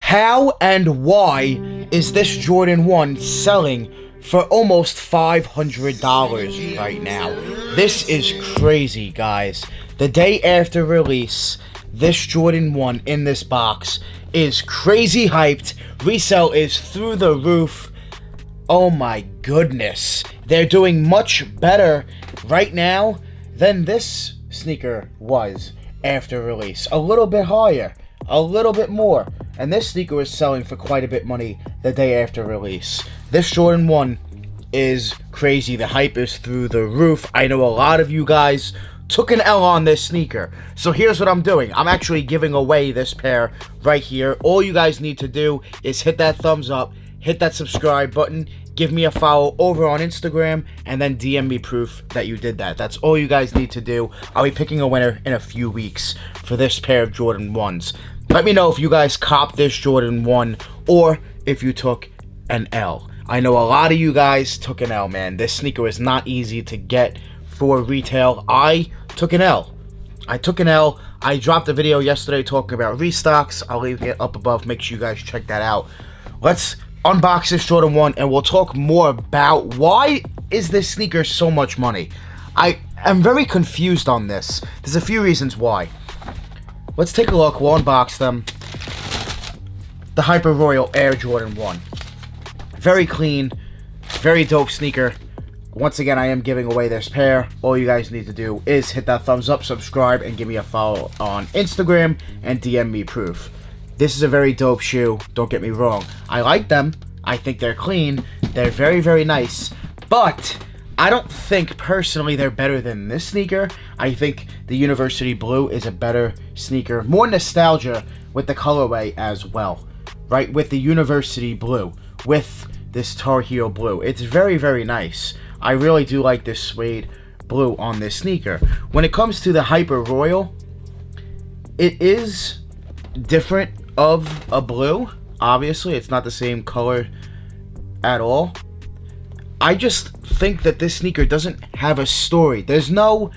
How and why is this Jordan 1 selling for almost $500 right now? This is crazy, guys. The day after release, this Jordan 1 in this box is crazy hyped. Resale is through the roof. Oh my goodness. They're doing much better right now than this sneaker was after release. A little bit higher, a little bit more. And this sneaker was selling for quite a bit money the day after release. This Jordan 1 is crazy. The hype is through the roof. I know a lot of you guys took an L on this sneaker. So here's what I'm doing. I'm actually giving away this pair right here. All you guys need to do is hit that thumbs up, hit that subscribe button, give me a follow over on Instagram, and then DM me proof that you did that. That's all you guys need to do. I'll be picking a winner in a few weeks for this pair of Jordan 1s. Let me know if you guys copped this Jordan 1 or if you took an L. I know a lot of you guys took an L, man. This sneaker is not easy to get for retail. I took an L. I took an L. I dropped a video yesterday talking about restocks. I'll leave it up above. Make sure you guys check that out. Let's unbox this Jordan 1 and we'll talk more about why is this sneaker so much money. I am very confused on this. There's a few reasons why. Let's take a look. We'll unbox them. The Hyper Royal Air Jordan 1. Very clean. Very dope sneaker. Once again, I am giving away this pair. All you guys need to do is hit that thumbs up, subscribe, and give me a follow on Instagram and DM me proof. This is a very dope shoe. Don't get me wrong. I like them. I think they're clean. They're very, very nice. But I don't think personally they're better than this sneaker. I think the University Blue is a better sneaker. More nostalgia with the colorway as well. Right? With the University Blue. With this Tar Heel Blue. It's very, very nice. I really do like this suede blue on this sneaker. When it comes to the Hyper Royal, it is different of a blue. Obviously, it's not the same color at all. I just think that this sneaker doesn't have a story. There's no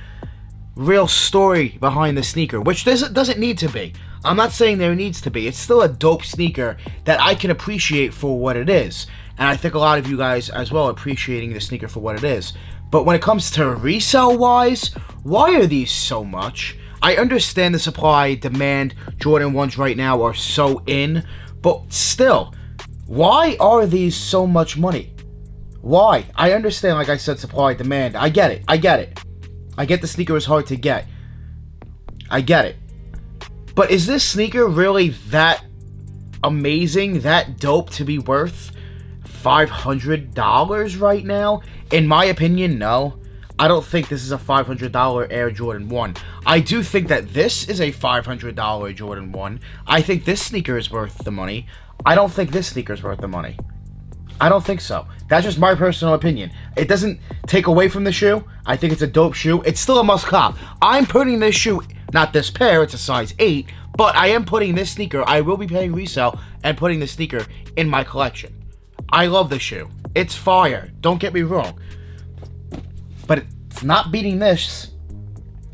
real story behind the sneaker, which doesn't need to be. I'm not saying there needs to be. It's still a dope sneaker that I can appreciate for what it is. And I think a lot of you guys as well appreciating the sneaker for what it is. But when it comes to resale-wise, why are these so much? I understand the supply, demand, Jordan 1s right now are so in. But still, why are these so much money? Why? I understand, like I said, supply, demand. I get it. I get it. I get the sneaker is hard to get. I get it. But is this sneaker really that amazing, that dope to be worth $500 right now? In my opinion, no. I don't think this is a $500 Air Jordan 1. I do think that this is a $500 Jordan 1. I think this sneaker is worth the money. I don't think this sneaker is worth the money. I don't think so. That's just my personal opinion. It doesn't take away from the shoe. I think it's a dope shoe. It's still a must cop. I'm putting this shoe, not this pair, it's a size 8, but I am putting this sneaker, I will be paying resale and putting this sneaker in my collection. I love the shoe. It's fire. Don't get me wrong. But it's not beating this.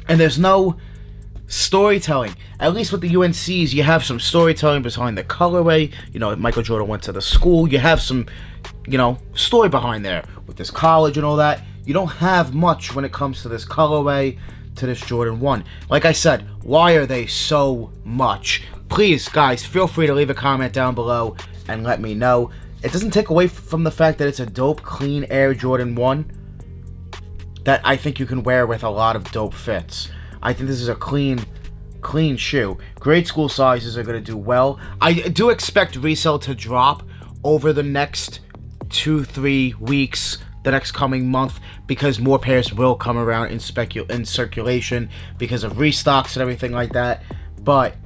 And there's no storytelling. At least with the UNCs, you have some storytelling behind the colorway. You know, Michael Jordan went to the school. You have some, story behind there with this college and all that. You don't have much when it comes to this colorway, to this Jordan 1. Like I said, why are they so much? Please, guys, feel free to leave a comment down below and let me know. It doesn't take away from the fact that it's a dope, clean Air Jordan 1 that I think you can wear with a lot of dope fits. I think this is a clean shoe. Grade school sizes are going to do well. I do expect resale to drop over the next 2-3 weeks, the next coming month, because more pairs will come around in circulation because of restocks and everything like that. But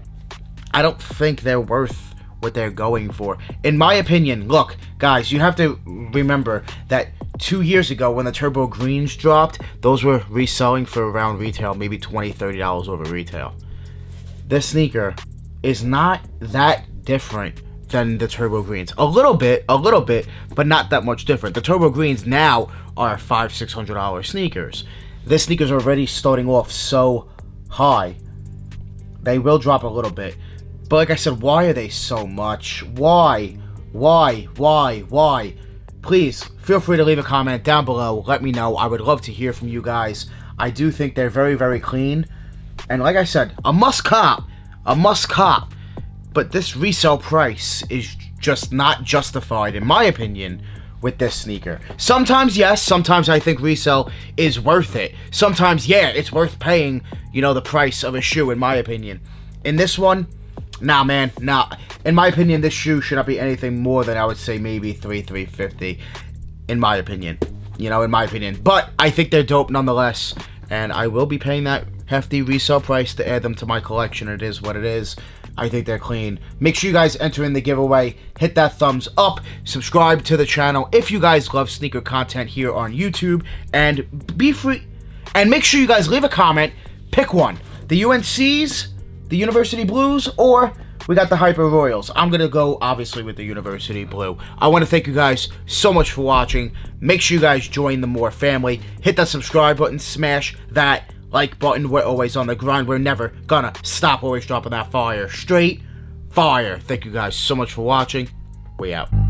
I don't think they're worth what they're going for. In my opinion, look, guys, you have to remember that 2 years ago when the Turbo Greens dropped, those were reselling for around retail, maybe $20-$30 over retail. This sneaker is not that different than the Turbo Greens. A little bit, but not that much different. The Turbo Greens now are $500-$600 sneakers. This sneaker's already starting off so high. They will drop a little bit. But like I said, why are they so much? Why? Please, feel free to leave a comment down below. Let me know. I would love to hear from you guys. I do think they're very, very clean. And like I said, a must cop. A must cop. But this resale price is just not justified, in my opinion, with this sneaker. Sometimes, yes. Sometimes I think resale is worth it. Sometimes, yeah, it's worth paying, you know, the price of a shoe, in my opinion. In this one, nah, man, nah. In my opinion, this shoe should not be anything more than, I would say, maybe $350, in my opinion. You know, in my opinion. But I think they're dope nonetheless, and I will be paying that hefty resale price to add them to my collection. It is what it is. I think they're clean. Make sure you guys enter in the giveaway. Hit that thumbs up. Subscribe to the channel if you guys love sneaker content here on YouTube. And be free. And make sure you guys leave a comment. Pick one. The UNCs, the University Blues, or we got the Hyper Royals. I'm going to go, obviously, with the University Blue. I want to thank you guys so much for watching. Make sure you guys join the More family. Hit that subscribe button. Smash that like button. We're always on the grind. We're never gonna stop. Always dropping that fire. Straight fire. Thank you guys so much for watching. We out.